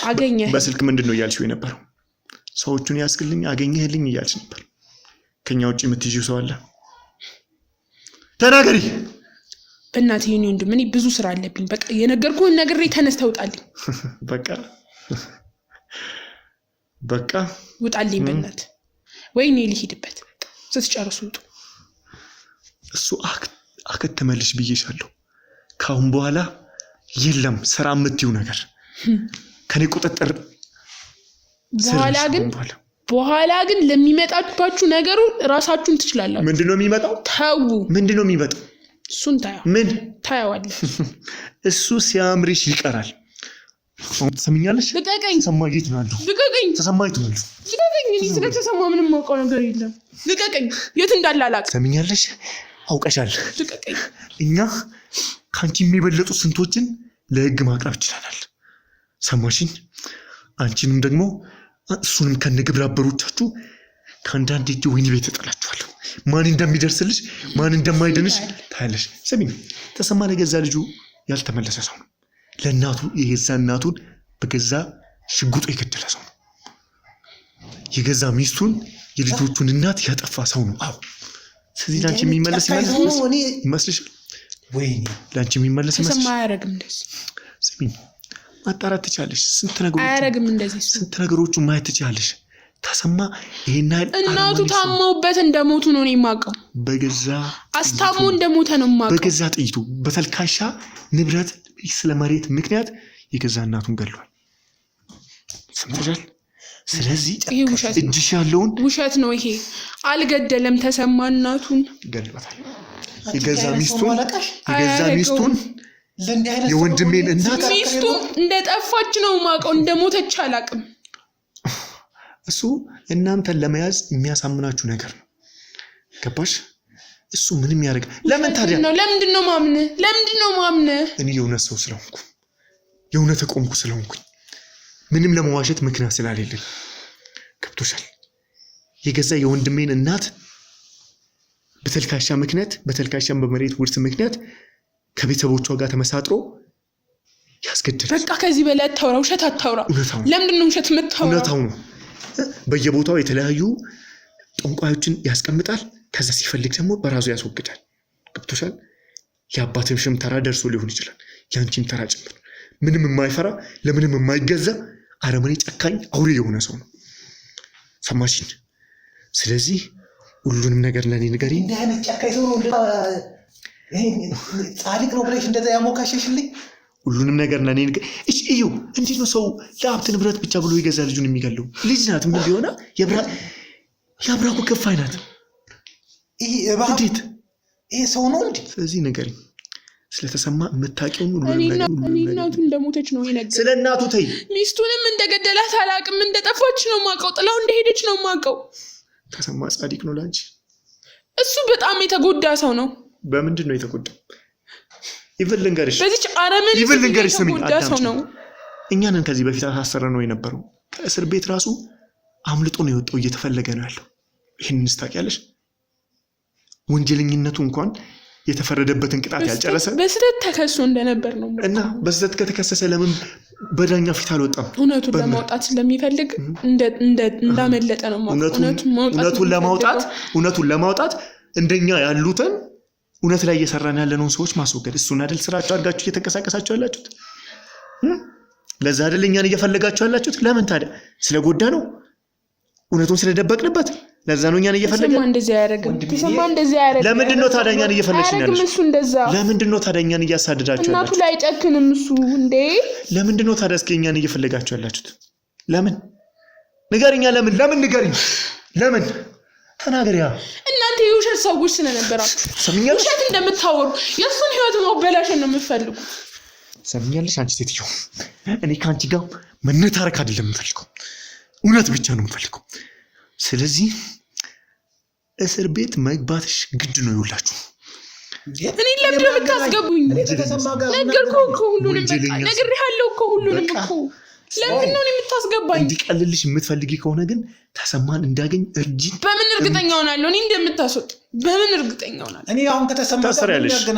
B: አገኘኸኝ።
A: በስልክ ምንድን ነው እያልሽው የነበረው? ሰዎቹን ያስክልኝ አገኘህልኝ እያልሽ ነበር። ከኛ ውጭ የምትይዥው ሰው አለ? ተናገሪ
B: በእናትህ። የኔ ወንድም እኔ ብዙ ስራ አለብኝ። በቃ የነገርኩህን ነግሬ ተነስተህ ውጣልኝ።
A: በቃ
B: ውጣልኝ በእናትህ። ወይኔ ልሂድበት። ስትጨርሱ ውጡ።
A: እሱ አከተመልሽ ብዬሻለሁ። ካሁን በኋላ የለም ስራ የምትይው ነገር ከኔ ቁጥጥር።
B: በኋላ ግን ለሚመጣባችሁ ነገሩ ራሳችሁን ትችላላችሁ።
A: ምንድነው የሚመጣው?
B: ታው
A: ምንድነው የሚመጣው?
B: እሱን ታያው።
A: ምን
B: ታያዋለህ?
A: እሱ ሲያምርሽ ይቀራል። ተሰማኛለሽ?
B: ልቀቀኝ።
A: ተሰማይት ነው አሉ።
B: ልቀቀኝ።
A: ተሰማይት ነው አሉ።
B: ልቀቀኝ። እኔ ስለተሰማ ምንም ማውቀው ነገር የለም። ልቀቀኝ። የት እንዳላላቅ
A: ተሰማኛለሽ? አውቀሻል።
B: ልቀቀኝ።
A: እኛ ካንቺ የሚበለጡ ስንቶችን ለህግ ማቅረብ ይችላል። ሰማሽኝ? አንቺንም ደግሞ እሱንም ከነግብረ አበሮቻችሁ ከአንዳንድ እጅ ወይኒ ቤት ተጠላችኋለሁ። ማን እንደሚደርስልሽ ማን እንደማይደንሽ ታያለሽ። ሰሚኝ ተሰማ ለገዛ ልጁ ያልተመለሰ ሰው ነው። ለእናቱ የገዛ እናቱን በገዛ ሽጉጡ የገደለ ሰው ነው። የገዛ ሚስቱን የልጆቹን እናት ያጠፋ ሰው ነው። አዎ ስለዚህ ላንቺ የሚመለስ ይመስልሻል?
C: ወይኔ
A: ላንቺ የሚመለስ ይመስልሻል?
B: ተሰማ አያረግም እንደዚህ።
A: ሰሚኝ ማጣራት ትቻለሽ። ስንት ነገሮች
B: አያረግም እንደዚህ።
A: ስንት ነገሮች ማየት ትቻለሽ። ተሰማ ይሄና
B: እናቱ ታማውበት እንደሞቱ ነው የማውቀው።
A: በገዛ
B: አስታሞ እንደሞተ ነው የማውቀው።
A: በገዛ ጥይቱ በተልካሻ ንብረት ስለመሬት ምክንያት የገዛ እናቱን ገድሏል። ሰምተሻል? ስለዚህ እጅሽ ያለውን
B: ውሸት ነው ይሄ። አልገደለም። ተሰማ እናቱን
A: ገድሏታል። የገዛ ሚስቱን የወንድሜን እናት
B: ሚስቱ እንደጠፋች ነው የማውቀው። እንደሞተች አላውቅም።
A: እሱ እናንተን ለመያዝ የሚያሳምናችሁ ነገር ነው። ገባሽ? እሱ ምንም ያደርግ። ለምን ታዲያ
B: ለምንድን ነው ማምነህ?
A: እኔ የእውነት ሰው ስለሆንኩ የእውነት ቆምኩ ስለሆንኩኝ ምንም ለመዋሸት ምክንያት ስላሌለኝ። ገብቶሻል? የገዛ የወንድሜን እናት በተልካሻ በመሬት ውርስ ምክንያት ከቤተሰቦቿ ጋር ተመሳጥሮ ያስገድዳል።
B: በቃ ከዚህ በላይ አታውራ፣ ውሸት አታውራ። ለምንድን ነው ውሸት የምታወራው?
A: እውነታው ነው። በየቦታው የተለያዩ ጠንቋዮችን ያስቀምጣል። ከዛ ሲፈልግ ደግሞ በራሱ ያስወግዳል። ገብቶሻል? የአባትም ሽም ተራ ደርሶ ሊሆን ይችላል፣ ያንቺም ተራ ጭምር። ምንም የማይፈራ ለምንም የማይገዛ አረመኔ ጨካኝ አውሬ የሆነ ሰው ነው። ሰማሽኝ? ስለዚህ ሁሉንም ነገር ለኔ ንገሪ።
C: እንደ አይነት ጨካኝ ሰው ነው ጻድቅ ነው ብለሽ እንደዛ ያሞካሸሽልኝ?
A: ሁሉንም ነገር ለኔ ንገሪ። እሺ እዩ፣ እንዴት ነው ሰው ለሀብት ንብረት ብቻ ብሎ ይገዛ ልጁን የሚገለው? ልጅ ናት፣ ምን ቢሆና የአብራኩ ከፋይ ናት። እንዴት ይሄ ሰው ነው እንዴ? ስለዚህ ንገሪ ስለተሰማ የምታውቂውን ሁሉንም ነገር።
B: እናቱ እንደሞተች ነው የነገረኝ።
A: ስለ እናቱ ተይ።
B: ሚስቱንም እንደገደላት አላውቅም፣ እንደጠፋች ነው የማውቀው፣ ጥላው እንደሄደች ነው የማውቀው።
A: ተሰማ ጻድቅ ነው ላንቺ?
B: እሱ በጣም የተጎዳ ሰው ነው።
A: በምንድን ነው የተጎዳው? ይፈልንገርሽ
B: በዚች አረመኔ የተጎዳ ሰው ነው።
A: እኛንን ከዚህ በፊት አሳሰረ ነው የነበረው። ከእስር ቤት ራሱ አምልጦ ነው የወጣው፣ እየተፈለገ ነው ያለው። ይህንን ታውቂያለሽ? ወንጀለኝነቱ እንኳን የተፈረደበትን ቅጣት ያልጨረሰ
B: በስህተት ተከሶ እንደነበር ነው።
A: እና በስህተት ከተከሰሰ ለምን በዳኛ ፊት አልወጣም?
B: እውነቱን ለማውጣት ስለሚፈልግ እንዳመለጠ ነው።
A: እውነቱን ለማውጣት እንደኛ ያሉትን እውነት ላይ እየሰራን ያለነውን ሰዎች ማስወገድ፣ እሱን አይደል ስራችሁ አድርጋችሁ እየተንቀሳቀሳችሁ ያላችሁት? ለዛ አይደል እኛን እየፈለጋችሁ ያላችሁት? ለምን ታዲያ? ስለጎዳ ነው? እውነቱን ስለደበቅንበት? ለዛ ነው እኛን እየፈለገ?
B: ተሰማ እንደዚህ ያደረገ
A: ለምንድን ነው ታዲያ እኛን እየፈለግሽ ያለሽ?
B: እሱ እንደዛ
A: ለምንድን ነው ታዲያ እኛን እያሳደዳችሁ ያላችሁት?
B: እናቱ ላይ ጨክንም እሱ እንዴ?
A: ለምንድን ነው ታዲያ እስኪ እኛን እየፈለጋችሁ ያላችሁት? ለምን ንገሪኛ። ለምን ንገሪኝ። ለምን ተናገሪያ።
B: እናንተ የውሸት ሰዎች ስለነበራችሁ
A: ሰምኛለሽ?
B: ውሸት እንደምታወሩ የእሱን ህይወት ማበላሸት ነው የምትፈልጉ።
A: ሰምኛለሽ? አንቺ ሴትዮ፣ እኔ ከአንቺ ጋር መነታረክ አይደለም የምፈልገው፣ እውነት ብቻ ነው የምፈልገው። ስለዚህ እስር ቤት መግባትሽ ግድ ነው ይውላችሁ።
B: እኔ ለምን የምታስገቡኝ? ነገርኩህ እኮ ሁሉንም፣ በቃ ነግሬሃለሁ እኮ ሁሉንም እኮ። ለምን ነው የምታስገባኝ?
A: እንዲቀልልሽ የምትፈልጊ ከሆነ ግን ተሰማን እንዳገኝ እርጂ።
B: በምን እርግጠኛ ሆናለሁ? እኔ እንደምታስወጥ በምን እርግጠኛ ሆናለሁ?
C: እኔ አሁን ከተሰማ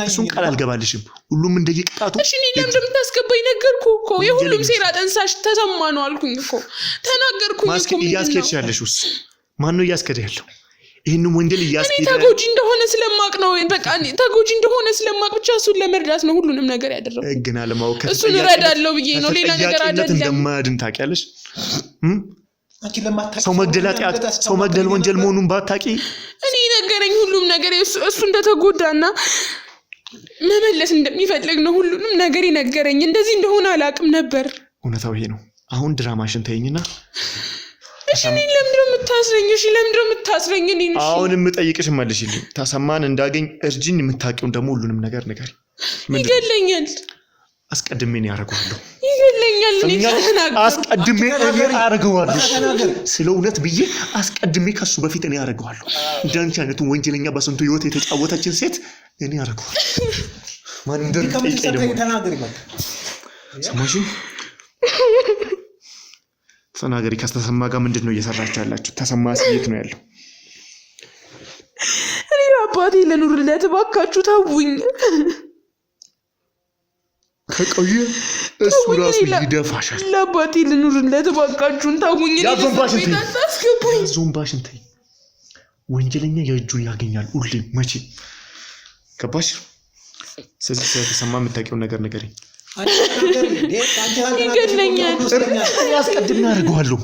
A: እሱን ቃል አልገባልሽም። ሁሉም እንደየቅጣቱ።
B: እሺ እኔ ለምን እንደምታስገባኝ ነገርኩህ እኮ። የሁሉም ሴራ ጠንሳሽ ተሰማ ነው አልኩኝ እኮ፣ ተናገርኩኝ እኮ።
A: እያስኬድሽ ያለሽ ውስጥ ማን ነው እያስኬደ ያለው? ይህንን ወንጀል እያስኬደ
B: እኔ ተጎጂ እንደሆነ ስለማቅ ነው። በቃ ተጎጂ እንደሆነ ስለማቅ ብቻ እሱን ለመርዳት ነው ሁሉንም ነገር ያደረኩት።
A: ግን አለማወቅ
B: እሱን እረዳለሁ ብዬ ነው፣ ሌላ ነገር አይደለም።
A: እንደማያድን ታውቂያለሽ። ሰው መግደል ወንጀል መሆኑን ባታውቂ።
B: እኔ ነገረኝ ሁሉም ነገር እሱ እንደተጎዳና መመለስ እንደሚፈልግ ነው ሁሉንም ነገር ነገረኝ። እንደዚህ እንደሆነ አላውቅም ነበር።
A: እውነታው ይሄ ነው። አሁን ድራማሽን ተይኝና
B: እሺ እኔ ለምንድን ነው የምታስረኝ? እሺ ለምንድን ነው የምታስረኝ? እኔ
A: አሁን የምጠይቅሽ መልሽልኝ። ተሰማን እንዳገኝ እርጅኝ፣ የምታውቂውን ደግሞ ሁሉንም ነገር ንገሪ።
B: ይገለኛል።
A: አስቀድሜ ነው ያደርገዋለሁ።
B: ይገለኛል።
A: አስቀድሜ እኔ ያደርገዋለሁ። ስለ እውነት ብዬ አስቀድሜ ከሱ በፊት እኔ ያደርገዋለሁ። እንዳንቺ አይነቱ ወንጀለኛ በስንቱ ህይወት የተጫወተችን ሴት እኔ ያደርገዋለሁ። ማን እንደምጠይቀኝ ደግሞ ሰማሽኝ? ተናገሪ። ከተሰማ ጋር ምንድን ነው እየሰራችሁ ያላችሁ? ተሰማ የት ነው ያለው?
B: እኔ አባቴ ልኑርለት፣ እባካችሁ ተውኝ።
A: ከቆየ እሱ ራሱ ይደፋሻል።
B: ለአባቴ ልኑርለት፣ እባካችሁን ተውኝ።
A: ዞምባሽን ተይ። ወንጀለኛ የእጁን ያገኛል ሁሌም መቼም። ገባሽ? ስለዚህ ስለተሰማ የምታውቂውን ነገር ንገሪኝ።
B: ይገለኛል።
A: ያስቀድም ያደርገዋለሁ።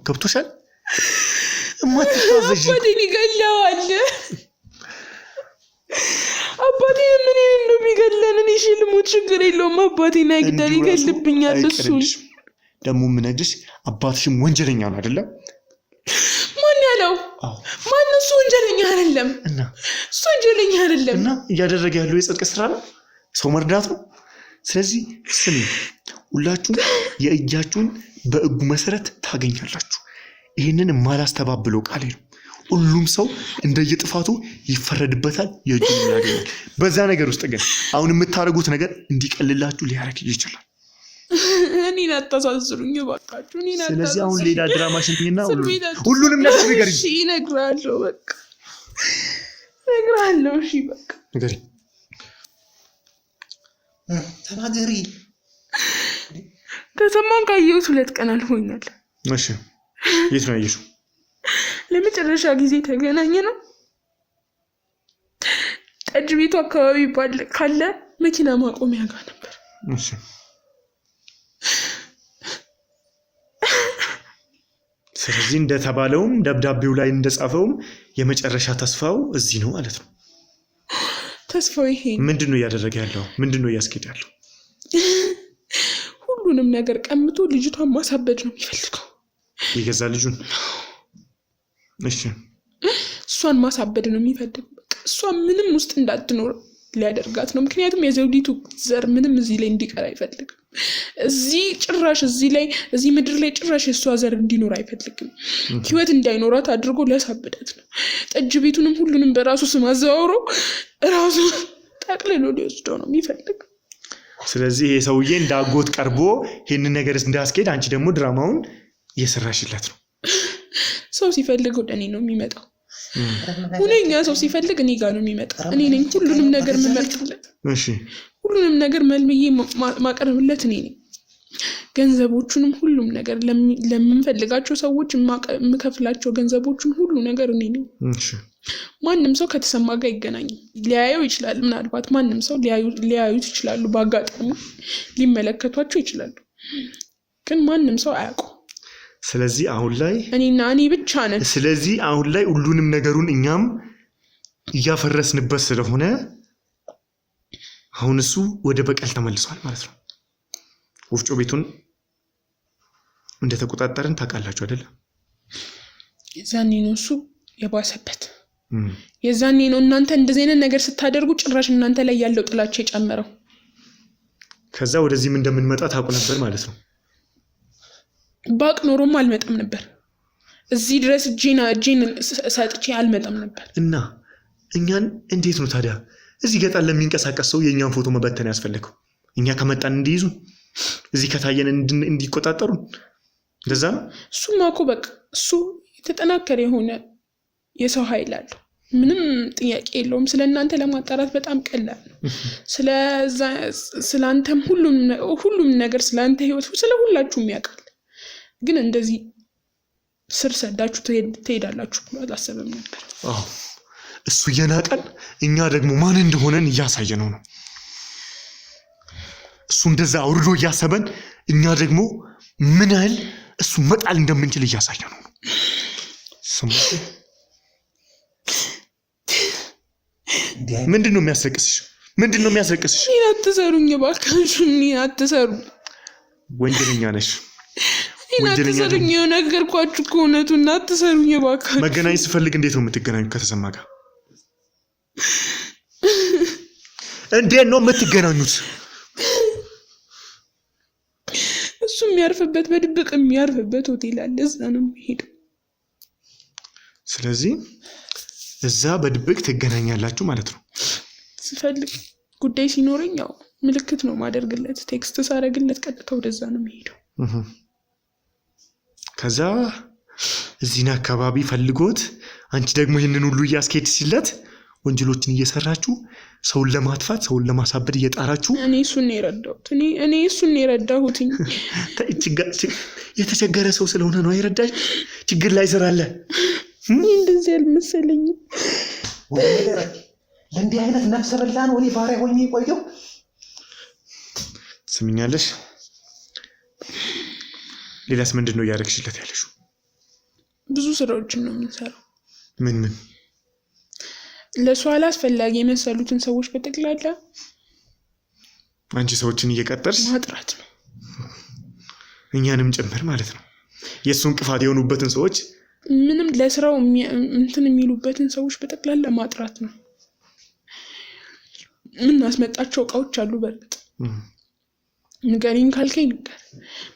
A: ገብቶሻል? እማትታዘዥ
B: አባቴን ይገለዋል። አባቴ ምን ነው የሚገለን? እኔ ልሙት ችግር የለውም። አባቴን አይግደል፣ ይገልብኛል። እሱን
A: ደግሞ የምነግርሽ አባትሽም ወንጀለኛ ነው አይደለም?
B: ማን ያለው? ማን? እሱ ወንጀለኛ አይደለም።
A: እና
B: እሱ ወንጀለኛ አይደለም።
A: እና እያደረገ ያለው የጽድቅ ስራ ነው፣ ሰው መርዳት ነው። ስለዚህ ስሚ፣ ሁላችሁም የእጃችሁን በሕጉ መሰረት ታገኛላችሁ። ይህንን የማላስተባብለው ቃል ነው። ሁሉም ሰው እንደየጥፋቱ ይፈረድበታል፣ የእጁን ያገኛል። በዛ ነገር ውስጥ ግን አሁን የምታደርጉት ነገር እንዲቀልላችሁ ሊያረግ ይችላል።
B: እኔን አታሳዝሩኝ እባካችሁ።
A: ስለዚህ አሁን ሌላ ድራማ ሽንትና ሁሉንም ነገር ንገሪኝ።
B: እሺ እነግርሃለሁ፣ በቃ እነግርሃለሁ። እሺ በቃ
A: ንገሪኝ።
C: ተናገሪ።
B: ተሰማን ካየሁት 2 ቀን አልፎኛል።
A: እሺ የት ነው ያየሽው?
B: ለመጨረሻ ጊዜ ተገናኘ ነው ጠጅ ቤቱ አካባቢ ካለ መኪና ማቆሚያ ጋር ነበር።
A: እሺ ስለዚህ እንደተባለውም ደብዳቤው ላይ እንደጻፈውም የመጨረሻ ተስፋው እዚህ ነው ማለት ነው።
B: ተስፋው ይሄ
A: ምንድነው ያደረገ ያለው? ምንድነው ያስኬድ ያለው?
B: ሁሉንም ነገር ቀምቶ ልጅቷን ማሳበድ ነው የሚፈልገው።
A: የገዛ ልጁን? እሺ
B: እሷን ማሳበድ ነው የሚፈልገው። እሷ ምንም ውስጥ እንዳትኖር ሊያደርጋት ነው። ምክንያቱም የዘውዲቱ ዘር ምንም እዚህ ላይ እንዲቀር አይፈልግም። እዚህ ምድር ላይ ጭራሽ የእሷ ዘር እንዲኖር አይፈልግም። ህይወት እንዳይኖራት አድርጎ ሊያሳብዳት ነው። ጠጅ ቤቱንም ሁሉንም በራሱ ስም አዘዋውሮ ራሱ ጠቅልሎ ሊወስደው ነው የሚፈልግ።
A: ስለዚህ ይሄ ሰውዬ እንዳጎት ቀርቦ ይሄንን ነገር እንዳስኬድ አንቺ ደግሞ ድራማውን እየሰራሽለት ነው።
B: ሰው ሲፈልግ ወደ እኔ ነው የሚመጣው። ሁነኛ ሰው ሲፈልግ እኔ ጋር ነው የሚመጣው። እኔ ነኝ ሁሉንም ነገር የምመርጥለት።
A: እሺ
B: ሁሉንም ነገር መልምዬ ማቀርብለት እኔ ነኝ። ገንዘቦቹንም ሁሉም ነገር ለምንፈልጋቸው ሰዎች የምከፍላቸው ገንዘቦቹን ሁሉ ነገር እኔ ነኝ።
A: እሺ
B: ማንም ሰው ከተሰማ ጋር ይገናኛል። ሊያየው ይችላል። ምናልባት ማንም ሰው ሊያዩት ይችላሉ። በአጋጣሚ ሊመለከቷቸው ይችላሉ። ግን ማንም ሰው አያውቀው።
A: ስለዚህ አሁን ላይ
B: እኔ ብቻ ነኝ።
A: ስለዚህ አሁን ላይ ሁሉንም ነገሩን እኛም እያፈረስንበት ስለሆነ አሁን እሱ ወደ በቀል ተመልሷል ማለት ነው። ወፍጮ ቤቱን እንደተቆጣጠረን ታውቃላችሁ አይደል?
B: የዛኔ ነው እሱ የባሰበት። የዛኔ ነው እናንተ እንደዚህ አይነት ነገር ስታደርጉ ጭራሽ እናንተ ላይ ያለው ጥላቻ የጨመረው።
A: ከዛ ወደዚህም እንደምንመጣ ታውቁ ነበር ማለት ነው።
B: ባቅ ኖሮም አልመጣም ነበር። እዚህ ድረስ እጄን ሰጥቼ አልመጣም ነበር።
A: እና እኛን እንዴት ነው ታዲያ እዚህ ገጣ ለሚንቀሳቀስ ሰው የኛን ፎቶ መበተን ያስፈልገው? እኛ ከመጣን እንዲይዙ እዚህ ከታየን እንዲቆጣጠሩ እንደዛ ነው።
B: እሱማ እኮ በቃ እሱ የተጠናከረ የሆነ የሰው ኃይል አለው። ምንም ጥያቄ የለውም። ስለእናንተ ለማጣራት በጣም ቀላል ነው። ስለአንተም ሁሉም ነገር ስለአንተ ህይወት ስለ ሁላችሁም ያውቃል። ግን እንደዚህ ስር ሰዳችሁ ትሄዳላችሁ ብሎ አላሰበም ነበር።
A: እሱ እየናቀን እኛ ደግሞ ማን እንደሆነን እያሳየነው ነው። እሱ እንደዛ አውርዶ እያሰበን እኛ ደግሞ ምን ያህል እሱ መጣል እንደምንችል እያሳየነው ነው። ምንድነው የሚያስለቅስሽ?
B: አትሰሩኝ እባካችሁ፣ አትሰሩ።
A: ወንጀለኛ ነሽ።
B: አትሰሩኝ። ነገርኳችሁ እኮ እውነቱን። አትሰሩኝ እባካችሁ።
A: መገናኘት ስፈልግ እንዴት ነው የምትገናኙ ከተሰማ ጋር? እንዴት ነው የምትገናኙት?
B: እሱ የሚያርፍበት በድብቅ የሚያርፍበት ሆቴል አለ። እዛ ነው የሚሄደው።
A: ስለዚህ እዛ በድብቅ ትገናኛላችሁ ማለት ነው።
B: ስፈልግ ጉዳይ ሲኖረኝ ያው ምልክት ነው ማደርግለት። ቴክስት ሳረግለት ቀጥታ ወደዛ ነው የሚሄደው።
A: ከዛ እዚህን አካባቢ ፈልጎት አንቺ ደግሞ ይህንን ሁሉ እያስኬድሽለት ወንጀሎችን እየሰራችሁ ሰውን ለማጥፋት ሰውን ለማሳበድ እየጣራችሁ
B: እኔ እሱን የረዳሁት
A: የተቸገረ ሰው ስለሆነ ነው አይረዳሽ። ችግር ላይ ስራለ
B: እንደዚህ አልመሰለኝም።
C: ለእንዲህ አይነት ነፍሰ በላ ነው እኔ ባሪያ ሆኜ ቆየው።
A: ትስምኛለሽ? ሌላስ ምንድን ነው እያደረግሽለት ያለሽው?
B: ብዙ ስራዎችን ነው የምንሰራው።
A: ምን
B: ለሷ አላስፈላጊ የመሰሉትን ሰዎች በጠቅላላ
A: አንቺ ሰዎችን እየቀጠርሽ
B: ማጥራት ነው።
A: እኛንም ጭምር ማለት ነው። የእሱ እንቅፋት የሆኑበትን ሰዎች
B: ምንም ለስራው እንትን የሚሉበትን ሰዎች በጠቅላላ ማጥራት ነው። ምናስመጣቸው እቃዎች አሉ። በርግጥ ንገሪኝ ካልከኝ ንገር።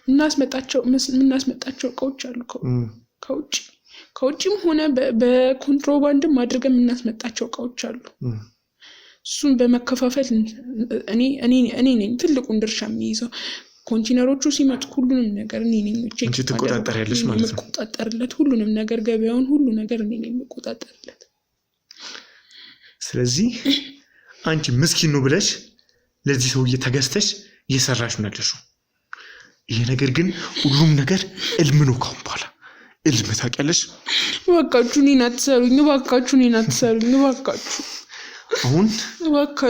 B: ምናስመጣቸው እቃዎች አሉ ከውጭም ሆነ በኮንትሮባንድም አድርገን የምናስመጣቸው እቃዎች አሉ። እሱን በመከፋፈል እኔ ነኝ ትልቁን ድርሻ የሚይዘው። ኮንቲነሮቹ ሲመጡ ሁሉንም ነገር እኔ ነኝ
A: ትቆጣጠሪያለሽ ማለት ነው።
B: የምቆጣጠርለት ሁሉንም ነገር፣ ገበያውን ሁሉ ነገር እኔ ነኝ የምቆጣጠርለት።
A: ስለዚህ አንቺ ምስኪን ነው ብለሽ ለዚህ ሰውዬ ተገዝተሽ እየሰራሽ ነው ያለሽው። ይሄ ነገር ግን ሁሉም ነገር እልም ነው። ካሁን በኋላ እልም ታውቂያለሽ።
B: እባካችሁ እኔን አትሰሩኝ፣
A: አሁን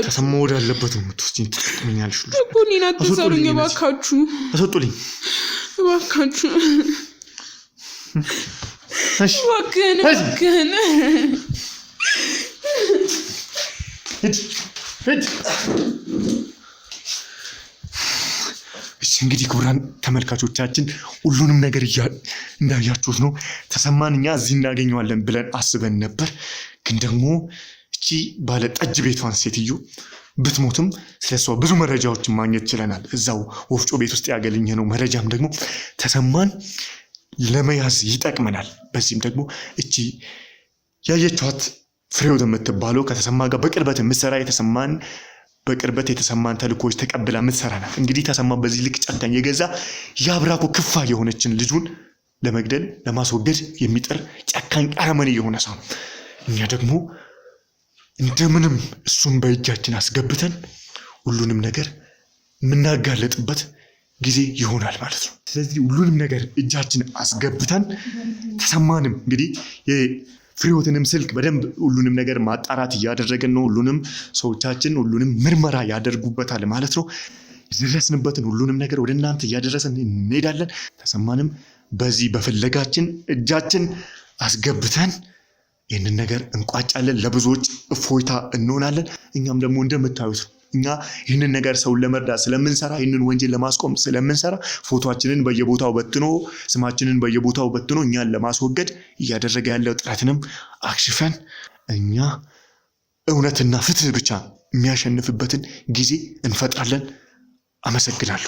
A: ተሰማ ወዳለበት ነው የምትወስጂኝ። ትጠቅመኛለሽ
B: እኮ እኔን አትሰሩኝ እባካችሁ።
A: አስወጡልኝ
B: እባካችሁ። እባክህን
A: እንግዲህ ክቡራን ተመልካቾቻችን ሁሉንም ነገር እንዳያችሁት ነው። ተሰማን እኛ እዚህ እናገኘዋለን ብለን አስበን ነበር። ግን ደግሞ እቺ ባለ ጠጅ ቤቷን ሴትዮ ብትሞትም ስለሷ ብዙ መረጃዎችን ማግኘት ችለናል። እዛው ወፍጮ ቤት ውስጥ ያገኘነው መረጃም ደግሞ ተሰማን ለመያዝ ይጠቅመናል። በዚህም ደግሞ እቺ ያየችኋት ፍሬህይወት የምትባለው ከተሰማ ጋር በቅርበት የምትሰራ በቅርበት የተሰማን ተልኮች ተቀብላ የምትሰራ ናት። እንግዲህ ተሰማ በዚህ ልክ ጨካኝ የገዛ የአብራኩ ክፋይ የሆነችን ልጁን ለመግደል ለማስወገድ የሚጥር ጨካኝ አረመኔ የሆነ ሰው ነው። እኛ ደግሞ እንደምንም እሱን በእጃችን አስገብተን ሁሉንም ነገር የምናጋለጥበት ጊዜ ይሆናል ማለት ነው። ስለዚህ ሁሉንም ነገር እጃችን አስገብተን ተሰማንም እንግዲህ ፍሬህይወትንም ስልክ በደንብ ሁሉንም ነገር ማጣራት እያደረገን ነው። ሁሉንም ሰዎቻችን ሁሉንም ምርመራ ያደርጉበታል ማለት ነው። የደረስንበትን ሁሉንም ነገር ወደ እናንተ እያደረሰን እንሄዳለን። ተሰማንም በዚህ በፍለጋችን እጃችን አስገብተን ይህንን ነገር እንቋጫለን። ለብዙዎች እፎይታ እንሆናለን። እኛም ደግሞ እንደምታዩት እኛ ይህንን ነገር ሰውን ለመርዳት ስለምንሰራ ይህንን ወንጀል ለማስቆም ስለምንሰራ ፎቶአችንን በየቦታው በትኖ ስማችንን በየቦታው በትኖ እኛን ለማስወገድ እያደረገ ያለው ጥረትንም አክሽፈን እኛ እውነትና ፍትህ ብቻ የሚያሸንፍበትን ጊዜ እንፈጥራለን። አመሰግናለሁ።